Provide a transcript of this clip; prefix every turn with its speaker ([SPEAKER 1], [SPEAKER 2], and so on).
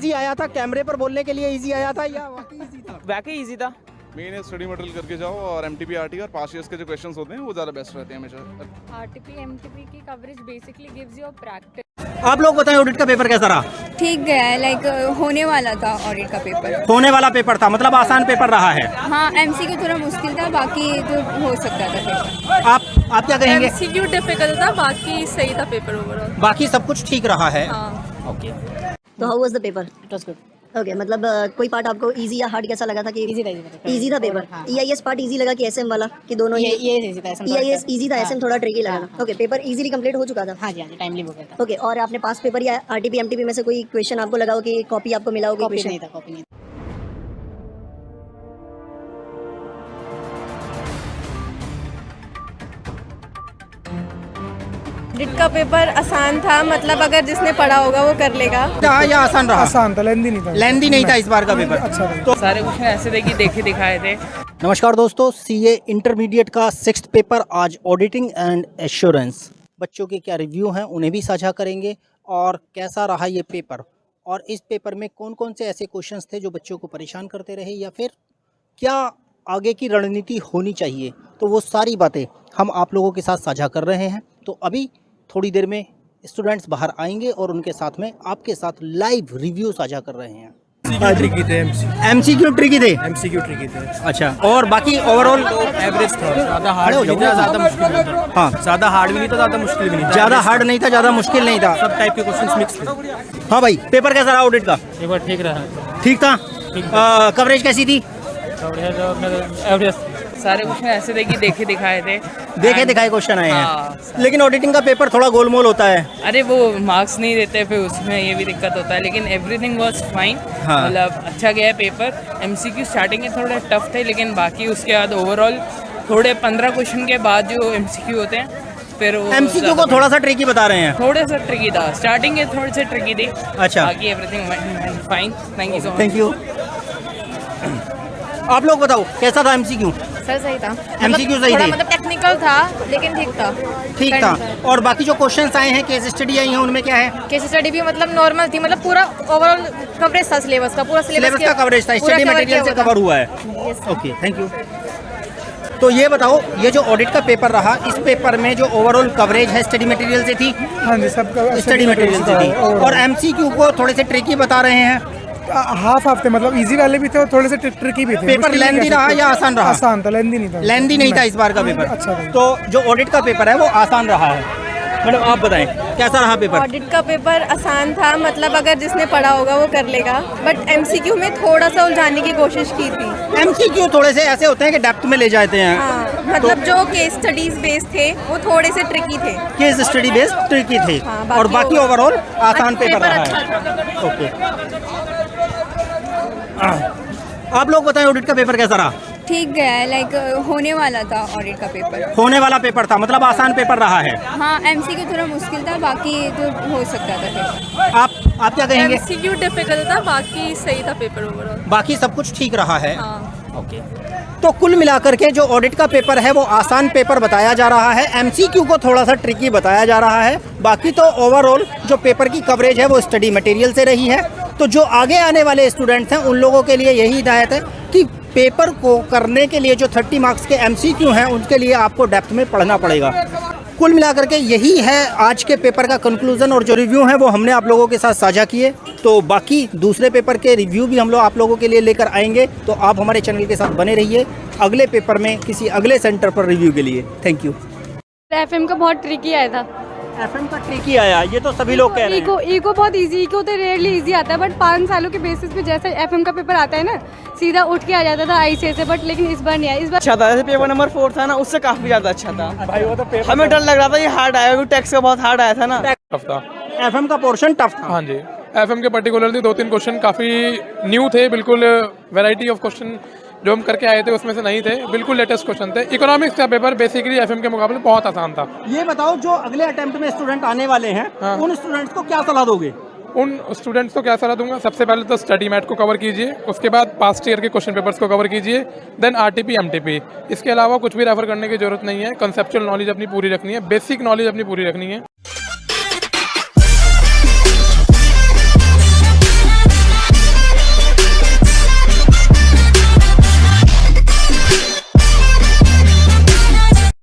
[SPEAKER 1] Easy आया था? कैमरे पर बोलने के लिए इजी आया था या वाकई इजी था?
[SPEAKER 2] वाकई इजी था।
[SPEAKER 3] मेन स्टडी मटेरियल करके जाओ और एमटीपी आरटी और पास्ट ईयर्स के जो क्वेश्चंस होते हैं वो ज़्यादा बेस्ट रहते हैं हमेशा।
[SPEAKER 4] आरटीपी एमटीपी की coverage basically gives you a practice.
[SPEAKER 1] आप लोग बताएं ऑडिट का पेपर कैसा रहा?
[SPEAKER 5] ठीक गया है, लाइक होने वाला था ऑडिट का पेपर।
[SPEAKER 1] होने वाला पेपर था, मतलब आसान पेपर रहा है।
[SPEAKER 5] हाँ, एमसीक्यू थोड़ा मुश्किल था, बाकी तो हो सकता था पेपर।
[SPEAKER 1] आप क्या कहेंगे?
[SPEAKER 4] एमसीक्यू डिफिकल्ट था, बाकी सही था पेपर ओवरऑल।
[SPEAKER 1] बाकी सब कुछ ठीक रहा है।
[SPEAKER 4] हाँ।
[SPEAKER 1] ओके।
[SPEAKER 6] तो how was the paper?
[SPEAKER 7] It was good.
[SPEAKER 6] Okay, मतलब कोई पार्ट आपको इजी या हार्ड कैसा लगा था? कि इजी था पेपर। ईआईएस पार्ट इजी लगा कि एसएम वाला, कि दोनों ही? ईआईएस इजी था, एसएम थोड़ा ट्रिकी लगा था। ओके, पेपर इजीली कंप्लीट हो चुका था?
[SPEAKER 7] हाँ जी, टाइमली हो गया था।
[SPEAKER 6] ओके, और आपने पास पेपर या आरटीपी एमटीपी में से कोई क्वेश्चन आपको लगा हो कि कॉपी आपको मिला हो?
[SPEAKER 7] कॉपी नहीं था, कॉपी नहीं।
[SPEAKER 5] ऑडिट का पेपर आसान था, मतलब अगर जिसने पढ़ा होगा वो कर लेगा।
[SPEAKER 1] या आसान रहा?
[SPEAKER 8] आसान था, लेंदी नहीं था।
[SPEAKER 1] लेंदी नहीं था इस बार का पेपर।
[SPEAKER 8] अच्छा
[SPEAKER 1] तो
[SPEAKER 2] सारे क्वेश्चन ऐसे थे कि देखे दिखाए थे।
[SPEAKER 1] नमस्कार दोस्तों, सीए इंटरमीडिएट का 6th पेपर आज ऑडिटिंग एंड एश्योरेंस। बच्चों के क्या रिव्यू हैं उन्हें भी साझा करेंगे और कैसा रहा ये पेपर, और इस पेपर में कौन कौन से ऐसे क्वेश्चंस थे जो बच्चों को परेशान करते रहे या फिर क्या आगे की रणनीति होनी चाहिए, तो वो सारी बातें हम आप लोगों के साथ साझा कर रहे हैं। तो अभी थोड़ी देर में स्टूडेंट्स बाहर आएंगे और उनके साथ में आपके साथ लाइव रिव्यू साझा कर रहे हैं।
[SPEAKER 8] ट्रिकी थे,
[SPEAKER 1] एमसीक्यू ट्रिकी थे।
[SPEAKER 8] एमसीक्यू ट्रिकी थे।
[SPEAKER 1] अच्छा, और बाकी ओवरऑल
[SPEAKER 8] एवरेज था, ज़्यादा हार्ड भी नहीं था, ज़्यादा मुश्किल नहीं था।
[SPEAKER 1] हाँ,
[SPEAKER 8] ज़्यादा हार्ड भी नहीं था, ज़्यादा मुश्किल भी नहीं था।
[SPEAKER 1] ज़्यादा हार्ड नहीं था, ज़्यादा मुश्किल नहीं था।
[SPEAKER 8] सब टाइप के क्वेश्चंस मिक्स थे।
[SPEAKER 1] हाँ भाई, पेपर कैसा रहा ऑडिट का?
[SPEAKER 8] पेपर ठीक रहा।
[SPEAKER 1] ठीक था। कवरेज कैसी थी?
[SPEAKER 8] एवरेज।
[SPEAKER 2] सारे क्वेश्चन ऐसे थे कि देखे दिखाए थे।
[SPEAKER 1] देखे दिखाए क्वेश्चन आए हैं।
[SPEAKER 2] हाँ।
[SPEAKER 1] लेकिन ऑडिटिंग का पेपर थोड़ा गोलमोल होता है।
[SPEAKER 2] अरे वो मार्क्स नहीं देते, फिर उसमें ये भी दिक्कत होता है, लेकिन एवरीथिंग वाज फाइन।
[SPEAKER 1] हाँ।
[SPEAKER 2] मतलब अच्छा गया है पेपर। एमसीक्यू स्टार्टिंग में थोड़े टफ थे, लेकिन बाकी उसके बाद ओवरऑल थोड़े 15 क्वेश्चन के बाद जो एमसीक्यू होते हैं फिर वो
[SPEAKER 1] एमसीक्यू को थोड़ा सा ट्रिकी बता रहे हैं।
[SPEAKER 2] थोड़े सा ट्रिकी था, स्टार्टिंग के थोड़े से ट्रिकी थी।
[SPEAKER 1] अच्छा।
[SPEAKER 2] बाकी everything fine. Thank you so much.
[SPEAKER 1] Thank you. आप लोग बताओ कैसा था एमसीक्यू?
[SPEAKER 5] सर सही था।
[SPEAKER 1] एमसीक्यू सही
[SPEAKER 5] थोड़ा
[SPEAKER 1] थी?
[SPEAKER 5] मतलब टेक्निकल था, लेकिन ठीक था।
[SPEAKER 1] ठीक था। और बाकी जो क्वेश्चंस आए हैं, केस स्टडी आई हैं, उनमें क्या है?
[SPEAKER 5] केस स्टडी भी मतलब नॉर्मल थी, मतलब पूरा ओवरऑल कवरेज था सिलेबस का, पूरा
[SPEAKER 1] सिलेबस का कवरेज था, स्टडी मटेरियल से कवर हुआ है। Okay, thank you. तो ये बताओ, ये जो ऑडिट का पेपर रहा, इस पेपर में जो ओवरऑल कवरेज है स्टडी मटेरियल से थी?
[SPEAKER 8] हाँ जी, सबका
[SPEAKER 1] स्टडी मटेरियल से थी। और एमसीक्यू को थोड़े से ट्रिकी बता रहे हैं।
[SPEAKER 8] हाफ हाफ थे, मतलब इजी वाले भी थे और थोड़े से ट्रिकी भी थे।
[SPEAKER 1] पेपर लेंदी रहा या आसान रहा?
[SPEAKER 8] आसान था, लेंदी नहीं था।
[SPEAKER 1] लेंदी नहीं था इस बार का पेपर।
[SPEAKER 8] अच्छा था।
[SPEAKER 1] तो जो ऑडिट का पेपर है वो आसान रहा है। मैडम आप बताएं कैसा रहा पेपर?
[SPEAKER 5] ऑडिट का पेपर आसान था, मतलब अगर जिसने पढ़ा होगा वो कर लेगा, बट एमसीक्यू में थोड़ा सा उलझाने की कोशिश की थी।
[SPEAKER 1] एमसीक्यू थोड़े से ऐसे होते हैं कि डेप्थ में ले जाते हैं।
[SPEAKER 5] हाँ, मतलब जो केस स्टडीज बेस्ड थे वो थोड़े से ट्रिकी थे।
[SPEAKER 1] केस स्टडी बेस्ड ट्रिकी थे।
[SPEAKER 5] हाँ,
[SPEAKER 1] और बाकी ओवरऑल आसान पेपर रहा
[SPEAKER 5] अच्छा
[SPEAKER 1] है। ओके, आप लोग बताएं ऑडिट का पेपर कैसा रहा?
[SPEAKER 5] ठीक गया है, लाइक होने वाला था ऑडिट का पेपर।
[SPEAKER 1] होने वाला पेपर था, मतलब आसान पेपर रहा है।
[SPEAKER 5] हाँ, एमसीक्यू थोड़ा मुश्किल था, बाकी तो हो सकता था पेपर।
[SPEAKER 1] आप क्या कहेंगे?
[SPEAKER 4] एमसीक्यू डिफिकल्ट था, बाकी सही था पेपर ओवरऑल।
[SPEAKER 1] बाकी सब कुछ ठीक रहा है।
[SPEAKER 4] हाँ।
[SPEAKER 1] ओके। तो कुल मिलाकर के जो ऑडिट का पेपर है वो आसान पेपर बताया जा रहा है, एमसीक्यू को थोड़ा सा ट्रिकी बताया जा रहा है। बाकी तो ओवरऑल जो पेपर की कवरेज है वो स्टडी मटेरियल से रही है। तो जो आगे आने वाले स्टूडेंट्स हैं उन लोगों के लिए यही हिदायत है कि पेपर को करने के लिए जो 30 मार्क्स के एमसीक्यू हैं उनके लिए आपको डेप्थ में पढ़ना पड़ेगा। कुल मिलाकर के यही है आज के पेपर का कंक्लूजन, और जो रिव्यू है वो हमने आप लोगों के साथ साझा किए। तो बाकी दूसरे पेपर के रिव्यू भी हम लोग आप लोगों के लिए लेकर आएंगे, तो आप हमारे चैनल के साथ बने रहिए अगले पेपर में किसी अगले सेंटर पर रिव्यू के लिए। Thank you.
[SPEAKER 4] एफएम का बहुत ट्रिकी आया था।
[SPEAKER 1] एफएम का ट्रिकी आया, ये तो सभी लोग कह रहे हैं।
[SPEAKER 4] इको बहुत इजी, इको तो रेयरली इजी आता है, बट 5 सालों के बेसिस पे जैसे एफएम का पेपर आता है ना, सीधा उठ के आ जाता था आईसीएस से, बट लेकिन इस बार नहीं आया। इस बार
[SPEAKER 2] अच्छा था, जैसे पेपर नंबर 4 था ना, उससे काफी ज्यादा अच्छा था।
[SPEAKER 8] भाई वो तो पेपर
[SPEAKER 2] हमें डर लग रहा था ये हार्ड आएगा, क्योंकि टैक्स का बहुत हार्ड आया था ना।
[SPEAKER 9] टफ था।
[SPEAKER 1] एफएम का पोर्शन टफ था।
[SPEAKER 9] हाँ जी, एफएम के पर्टिकुलरली 2-3 क्वेश्चन काफ़ी न्यू थे, बिल्कुल वैरायटी ऑफ क्वेश्चन जो हम करके आए थे उसमें से नहीं थे, बिल्कुल लेटेस्ट क्वेश्चन थे। इकोनॉमिक्स का पेपर बेसिकली एफएम के मुकाबले बहुत आसान था।
[SPEAKER 1] ये बताओ, जो अगले अटेम्प्ट में स्टूडेंट आने वाले हैं,
[SPEAKER 9] हाँ।
[SPEAKER 1] उन स्टूडेंट्स को क्या सलाह दोगे?
[SPEAKER 9] उन स्टूडेंट्स को क्या सलाह दूंगा, सबसे पहले तो स्टडी मैट को कवर कीजिए, उसके बाद पास्ट ईयर के क्वेश्चन पेपर्स को कवर कीजिए, देन आरटीपी एमटीपी। इसके अलावा कुछ भी रेफर करने की जरूरत नहीं है, कंसेप्चुअल नॉलेज अपनी पूरी रखनी है, बेसिक नॉलेज अपनी पूरी रखनी है।